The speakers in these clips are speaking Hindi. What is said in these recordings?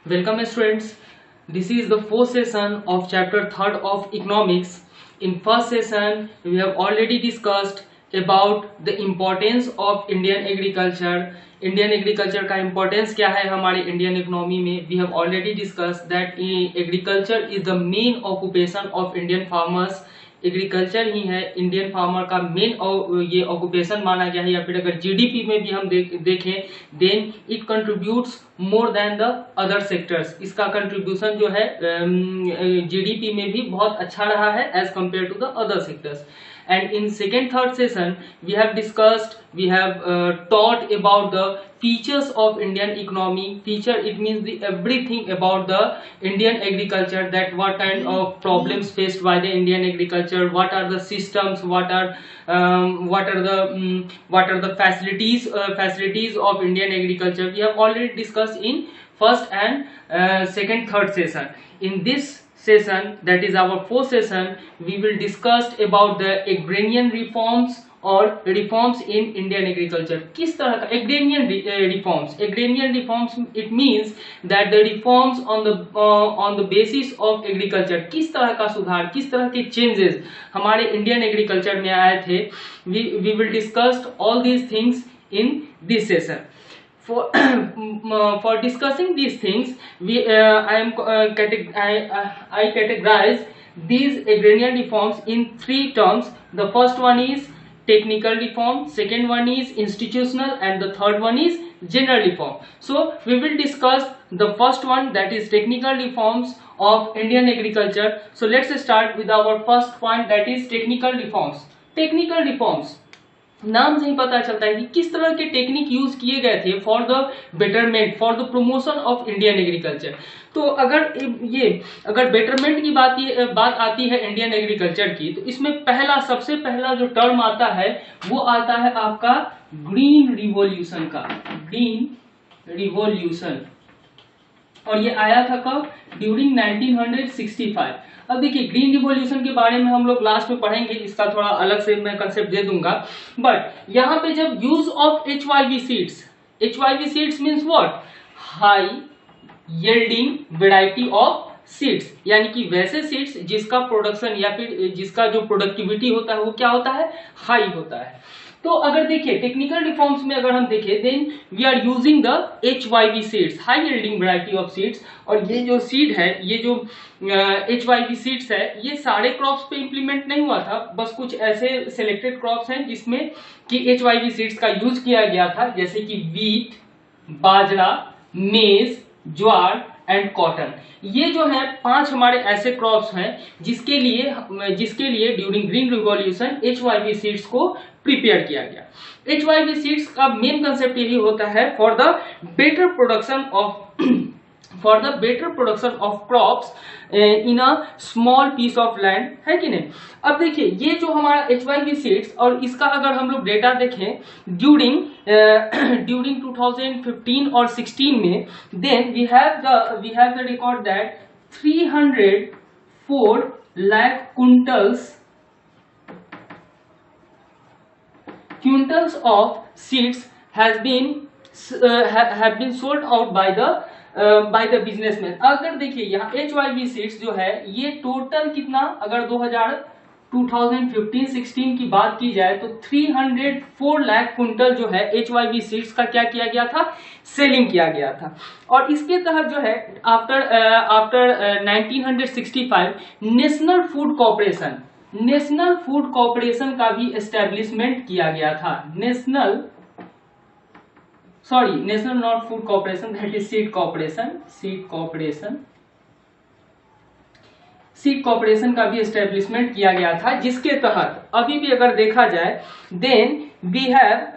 Welcome students. This is the fourth session of chapter third of economics. In first session we have already discussed about the importance of Indian agriculture. Indian agriculture का importance क्या है हमारे Indian economy में. We have already discussed that agriculture is the main occupation of Indian farmers. Agriculture ही है इंडियन फार्मर का मेन ये ऑक्यूपेशन माना गया है, या फिर अगर जीडीपी में भी हम देखें then it contributes more than the other sectors. इसका कंट्रीब्यूशन जो है जीडीपी में भी बहुत अच्छा रहा है as compare to the other sectors. And in second third session we have taught about the features of Indian economy. Feature, it means the everything about the Indian agriculture, that what kind of problems faced by the Indian agriculture, what are the systems, what are the facilities of Indian agriculture. We have already discussed in first and second third session. In this session, that is our fourth session, we will discuss about the agrarian reforms or reforms in Indian agriculture. किस तरह का agrarian reforms? Agrarian reforms, it means that the reforms on the basis of agriculture. किस तरह का सुधार, किस तरह के changes हमारे Indian agriculture में आए थे. We will discuss all these things in this session. For discussing these things, I categorize these agrarian reforms in three terms. The first one is technical reform, second one is institutional, and the third one is general reform. So we will discuss the first one, that is technical reforms of Indian agriculture. So let's start with our first point, that is technical reforms. Technical reforms, नाम से ही पता चलता है कि किस तरह के टेक्निक यूज किए गए थे for the betterment, for the promotion of Indian agriculture. तो अगर बेटरमेंट की बात आती है इंडियन एग्रीकल्चर की, तो इसमें सबसे पहला जो टर्म आता है वो आता है आपका ग्रीन रिवॉल्यूशन का. ग्रीन रिवॉल्यूशन, और ये आया था कब? ड्यूरिंग 1965. अब देखिए ग्रीन रिवॉल्यूशन के बारे में हम लोग लास्ट में पढ़ेंगे, इसका थोड़ा अलग से मैं कंसेप्ट दे दूंगा. बट यहाँ पे जब use of HYV seeds means what? High yielding variety of seeds, यानी कि वैसे सीड्स जिसका प्रोडक्शन या फिर जिसका जो प्रोडक्टिविटी होता है वो क्या होता है? हाई होता है. तो अगर देखिए टेक्निकल रिफॉर्म्स में अगर हम देखें then we are using the HYV seeds, high yielding variety of seeds. और ये जो सीड है, ये जो HYV सीड्स है, ये सारे क्रॉप्स पे इंप्लीमेंट नहीं हुआ था, बस कुछ ऐसे सिलेक्टेड क्रॉप्स हैं जिसमें कि HYV सीड्स का यूज किया गया था, जैसे कि वीट, बाजरा, मेज, ज्वार एंड कॉटन. ये जो है 5 हमारे ऐसे क्रॉप्स हैं जिसके लिए during green revolution HYV seeds को प्रिपेयर किया गया. HYV सीड्स का मेन कंसेप्ट यही होता है for the better production of crops in a small piece of land, है कि नहीं. अब देखिए ये जो हमारा HYV सीड्स, और इसका अगर हम लोग डेटा देखें ड्यूरिंग 2015 और 16 में, then we have the record that 304 lakh quintals of seeds have been sold out by the businessmen. अगर देखिए यहाँ HYV सीड्स जो है ये टोटल कितना, अगर 2015-16 की बात की जाए तो 304 लाख क्विंटल जो है HYV सीड्स का क्या किया गया था? सेलिंग किया गया था. और इसके तहत जो है आफ्टर 1965 नेशनल फूड कॉर्पोरेशन का भी एस्टेब्लिशमेंट किया गया था. National not food corporation, that is seed corporation का भी एस्टेब्लिशमेंट किया गया था, जिसके तहत अभी भी अगर देखा जाए then we have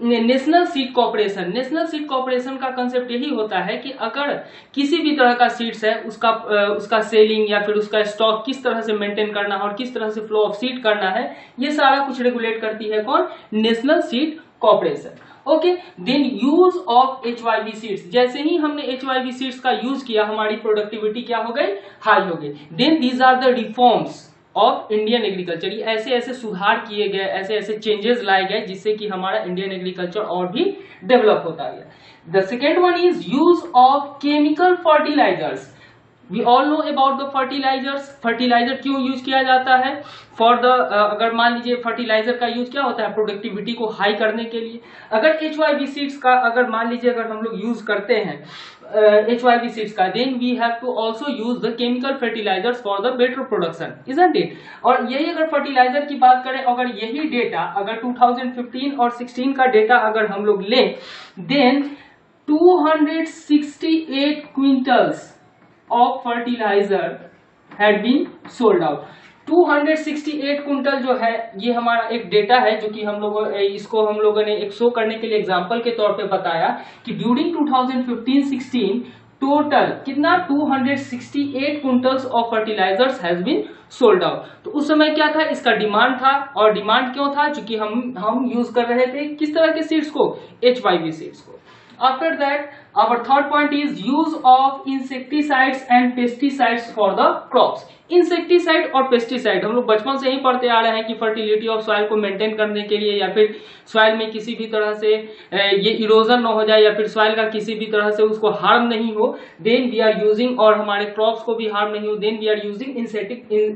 national seed corporation का कंसेप्ट यही होता है कि अगर किसी भी तरह का सीड्स है उसका सेलिंग या फिर उसका स्टॉक किस तरह से मेंटेन करना है और किस तरह से फ्लो ऑफ सीड करना है, ये सारा कुछ रेगुलेट करती है कौन? National seed corporation. Okay, then use of HYV seeds, जैसे ही हमने HYV सीड्स का यूज किया हमारी प्रोडक्टिविटी क्या हो गई? हाई हो गई. Then these are the reforms of Indian agriculture. ये ऐसे ऐसे सुधार किए गए, ऐसे ऐसे चेंजेस लाए गए जिससे कि हमारा इंडियन एग्रीकल्चर और भी डेवलप होता गया। The second one is use of chemical fertilizers. We all know about the fertilizers. Fertilizer क्यों यूज किया जाता है? फॉर द अगर मान लीजिए फर्टिलाइजर का यूज क्या होता है? प्रोडक्टिविटी को हाई करने के लिए। अगर HYV सीड्स का अगर मान लीजिए अगर हम लोग यूज करते हैं HYV सीड्स का, then we have to also use the chemical fertilizers for the better production, isn't it? और यही अगर फर्टिलाइजर की बात करें, अगर यही डेटा अगर 2015 और 16 का डेटा अगर हम लोग लें, then 268 quintals of fertilizer had been sold out। 268 कुंटल जो है ये हमारा एक डेटा है जो कि हम लोगों इसको हम लोगों ने एक शो करने के लिए एग्जांपल के तौर पे बताया कि ड्यूरिंग 2015-16 टोटल कितना 268 quintals of fertilizers has been sold out. तो उस समय क्या था? इसका डिमांड था। और डिमांड क्यों था? क्योंकि हम यूज कर रहे थे किस तरह के सीड्स को? HYV सीड्स को। After that, our third point is use of insecticides and pesticides for the crops। Insecticide और पेस्टिसाइड हम लोग बचपन से ही पढ़ते आ रहे हैं कि फर्टिलिटी ऑफ सॉइल को मेंटेन करने के लिए या फिर सॉइल में किसी भी तरह से ये इरोजन ना हो जाए या फिर सॉइल का किसी भी तरह से उसको हार्म नहीं हो, देन वी आर यूजिंग, और हमारे क्रॉप्स को भी हार्म नहीं हो, then we are using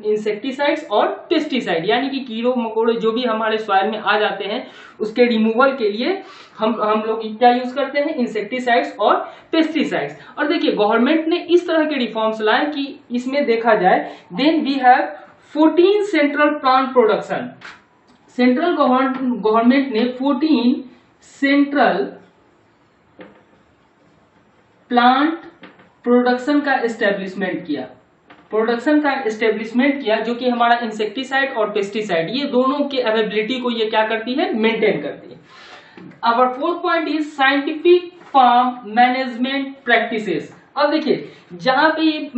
insecticides और पेस्टिसाइड। यानी कि कीड़ों मकोड़े जो भी हमारे सॉइल में आ जाते हैं उसके रिमूवल के लिए हम लोग क्या यूज करते हैं? इंसेक्टिसाइड्स और पेस्टिसाइड्स। और देखिए गवर्नमेंट ने इस तरह के रिफॉर्म्स लाए कि इसमें देखा जाए, then we have 14 central plant production. Central government ने 14 सेंट्रल प्लांट प्रोडक्शन का एस्टेब्लिशमेंट किया, जो कि हमारा इंसेक्टिसाइड और पेस्टिसाइड ये दोनों के अवेलेबिलिटी को ये क्या करती है? मेंटेन करती है। Our fourth point is scientific farm management practices। अब देखिए जहां पे ये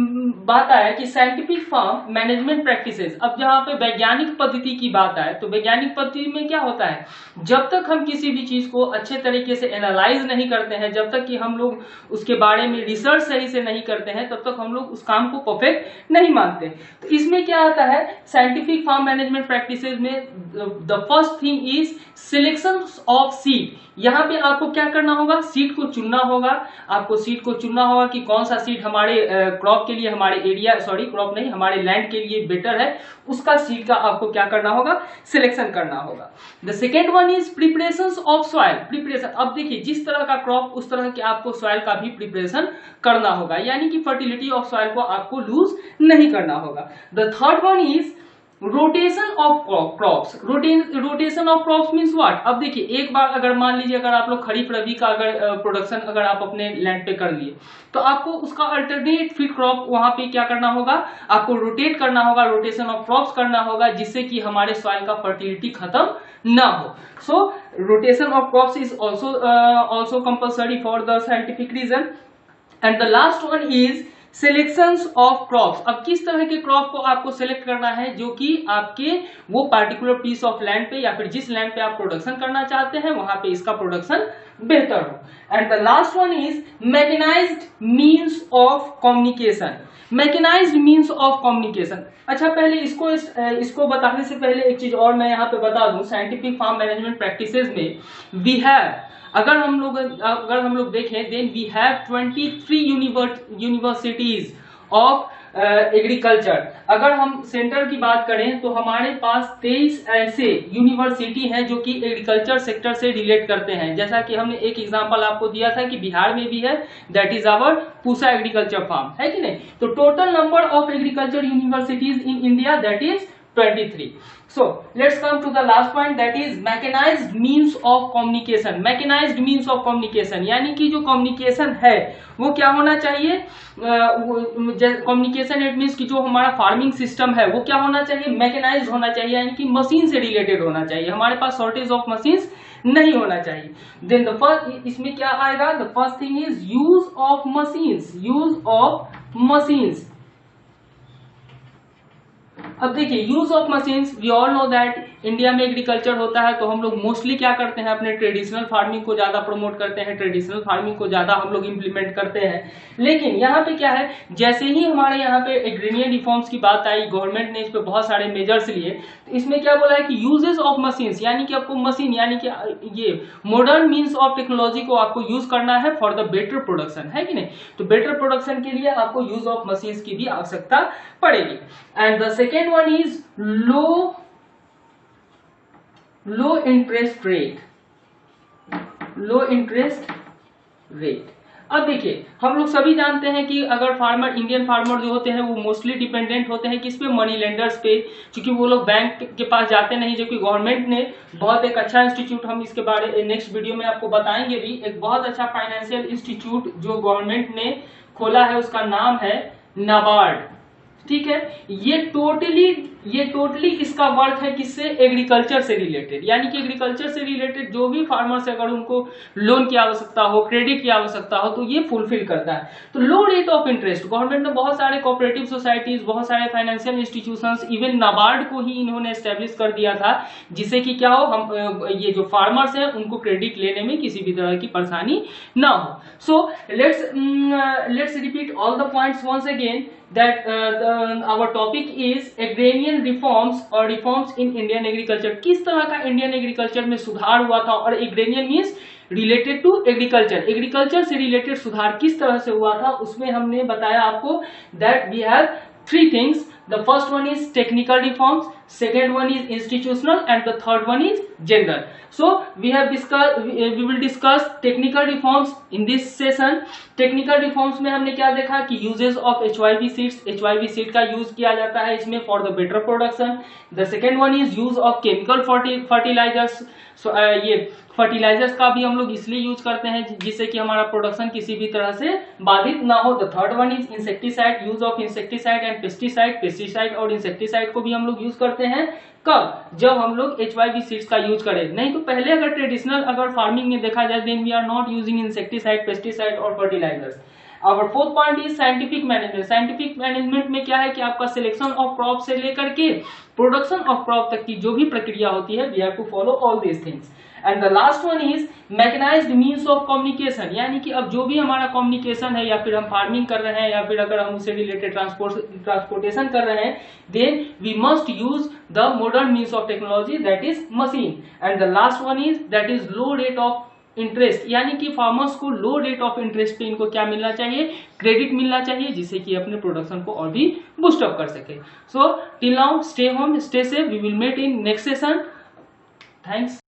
बात आया कि साइंटिफिक फार्म मैनेजमेंट प्रैक्टिसेस, अब जहां पे वैज्ञानिक पद्धति की बात आए तो वैज्ञानिक पद्धति में क्या होता है? जब तक हम किसी भी चीज को अच्छे तरीके से एनालाइज नहीं करते हैं, जब तक कि हम लोग उसके बारे में रिसर्च सही से नहीं करते हैं, तब तक हम लोग उस काम को परफेक्ट नहीं मानते। तो इसमें क्या आता है? साइंटिफिक फार्म मैनेजमेंट प्रैक्टिसेस में the first thing is selection of seed. यहाँ पे आपको क्या करना होगा? सीड को चुनना होगा। आपको सीड को चुनना होगा कि कौन सा सीड हमारे क्रॉप के लिए, हमारे एरिया, सॉरी क्रॉप नहीं, हमारे लैंड के लिए बेटर है, उसका सीड का आपको क्या करना होगा? सिलेक्शन करना होगा। The second one is preparation of soil. Preparation, अब देखिए जिस तरह का क्रॉप उस तरह के आपको सॉइल का भी प्रिपरेशन करना होगा, यानी कि फर्टिलिटी ऑफ सॉइल को आपको लूज नहीं करना होगा। The third one is rotation of crops. Rotation of crops means what? अब देखिए एक बार अगर मान लीजिए अगर आप लोग खरीफ रबी का अगर प्रोडक्शन अगर आप अपने लैंड पे कर लिए तो आपको उसका अल्टरनेट फिर क्रॉप वहां पे क्या करना होगा? आपको रोटेट करना होगा, रोटेशन ऑफ क्रॉप्स करना होगा, जिससे कि हमारे सॉइल का फर्टिलिटी खत्म ना हो। So rotation of crops is also compulsory for the scientific reason. And the last one is selections of crops. अब किस तरह के क्रॉप को आपको सिलेक्ट करना है जो कि आपके वो पार्टिकुलर पीस ऑफ लैंड पे या फिर जिस लैंड पे आप प्रोडक्शन करना चाहते हैं वहां पे इसका प्रोडक्शन बेहतर हो। And the last one is mechanized means of communication. Mechanized means of communication. अच्छा पहले इसको बताने से पहले एक चीज और मैं यहाँ पे बता दूं, साइंटिफिक फार्म मैनेजमेंट प्रैक्टिसेस में वी हैव, अगर हम लोग देखें, then we have 23 universities of agriculture. अगर हम सेंटर की बात करें तो हमारे पास 23 ऐसे यूनिवर्सिटी हैं जो कि एग्रीकल्चर सेक्टर से रिलेट करते हैं। जैसा कि हमने एक एग्जांपल आपको दिया था कि बिहार में भी है, that is our Pusa agriculture farm, है कि नहीं? तो total number of agriculture universities in India that is 23। So let's come to the last point, that is mechanized means of communication। mechanized means of communication यानी कि जो communication है वो क्या होना चाहिए? communication it means कि जो हमारा फार्मिंग सिस्टम है वो क्या होना चाहिए? मैकेनाइज्ड होना चाहिए, यानी कि मशीन से रिलेटेड होना चाहिए। हमारे पास शॉर्टेज ऑफ मशीन्स नहीं होना चाहिए। देन द फर्स्ट, इसमें क्या आएगा? The first thing is use of machines. Use of machines. अब देखिए use of machines, we all know that India में एग्रीकल्चर होता है तो हम लोग मोस्टली क्या करते हैं, अपने ट्रेडिशनल फार्मिंग को ज्यादा प्रमोट करते हैं, ट्रेडिशनल फार्मिंग को ज्यादा हम लोग इंप्लीमेंट करते हैं। लेकिन यहाँ पे क्या है, जैसे ही हमारे यहाँ पे एग्रीनियन रिफॉर्म्स की बात आई, गवर्नमेंट ने इस पे बहुत सारे मेजर्स लिए, तो इसमें क्या बोला है कि यूजेस ऑफ मशीन्स, यानी कि आपको मशीन यानी कि ये मॉडर्न मीन्स ऑफ टेक्नोलॉजी को आपको यूज करना है फॉर द बेटर प्रोडक्शन, है कि नहीं। तो बेटर प्रोडक्शन के लिए आपको यूज ऑफ मशीन्स की भी आवश्यकता पड़ेगी। And the second one is low interest rate, low interest rate. अब देखिए, हम लोग सभी जानते हैं कि अगर फार्मर, इंडियन फार्मर जो होते हैं वो मोस्टली डिपेंडेंट होते हैं किस पे, मनी लेंडर्स पे, क्योंकि वो लोग बैंक के पास जाते नहीं, जबकि गवर्नमेंट ने बहुत एक अच्छा इंस्टीट्यूट, हम इसके बारे नेक्स्ट वीडियो में आपको बताएंगे भी, एक बहुत अच्छा फाइनेंशियल इंस्टीट्यूट जो गवर्नमेंट ने खोला है उसका नाम है नाबार्ड, ठीक है। ये टोटली इसका वर्क है किससे, एग्रीकल्चर से रिलेटेड, यानी कि एग्रीकल्चर से रिलेटेड जो भी फार्मर्स, अगर उनको लोन की आवश्यकता हो, क्रेडिट की आवश्यकता हो, तो ये फुलफिल करता है। तो लो रेट ऑफ इंटरेस्ट, गवर्नमेंट ने बहुत सारे कोऑपरेटिव सोसाइटीज, बहुत सारे फाइनेंशियल इंस्टीट्यूशंस, इवन नाबार्ड को ही इन्होंने एस्टेब्लिश कर दिया था, जिससे कि क्या हो, हम ये जो फार्मर्स हैं उनको क्रेडिट लेने में किसी भी तरह की परेशानी ना हो। So let's repeat all the points once again, that our topic is agrarian reforms or reforms in Indian agriculture। किस तरह का इंडियन एग्रीकल्चर में सुधार हुआ था, और agrarian means related to agriculture, agriculture से रिलेटेड सुधार किस तरह से हुआ था, उसमें हमने बताया आपको that we have three things. The first one is technical reforms, second one is institutional, and the third one is general. So we will discuss technical reforms in this session. Technical reforms में हमने क्या देखा कि uses of HYV seeds, HYV seed का यूज किया जाता है इसमें for the better production. The second one is use of chemical fertilizers. So ये फर्टिलाइजर्स का भी हम लोग इसलिए यूज करते हैं जिससे कि हमारा प्रोडक्शन किसी भी तरह से बाधित ना हो। The third one is insecticide, use of insecticide and pesticide. Pesticide और इंसेक्टिसाइड को भी हम लोग यूज करते हैं कब, जब हम लोग HYV सीड्स का यूज करें, नहीं तो पहले अगर ट्रेडिशनल अगर फार्मिंग में देखा जाए then we are not using insecticide, pesticide और fertilisers. Our fourth point is scientific management. Scientific management में क्या है कि आपका सिलेक्शन ऑफ क्रॉप से लेकर के प्रोडक्शन ऑफ क्रॉप तक की जो भी प्रक्रिया होती है, we have to follow all these things. And the last one is mechanized means of communication, यानी कि अब जो भी हमारा कम्युनिकेशन है, या फिर हम फार्मिंग कर रहे हैं, या फिर अगर हम उससे रिलेटेड ट्रांसपोर्टेशन कर रहे हैं, then we must use the modern means of technology, that is machine. And the last one is that is low rate of interest, यानी कि फार्मर्स को लो रेट ऑफ इंटरेस्ट पे इनको क्या मिलना चाहिए, क्रेडिट मिलना चाहिए, जिससे कि अपने प्रोडक्शन को और भी बूस्ट अप कर सके। So till now stay home, stay safe, we will met in next session. Thanks.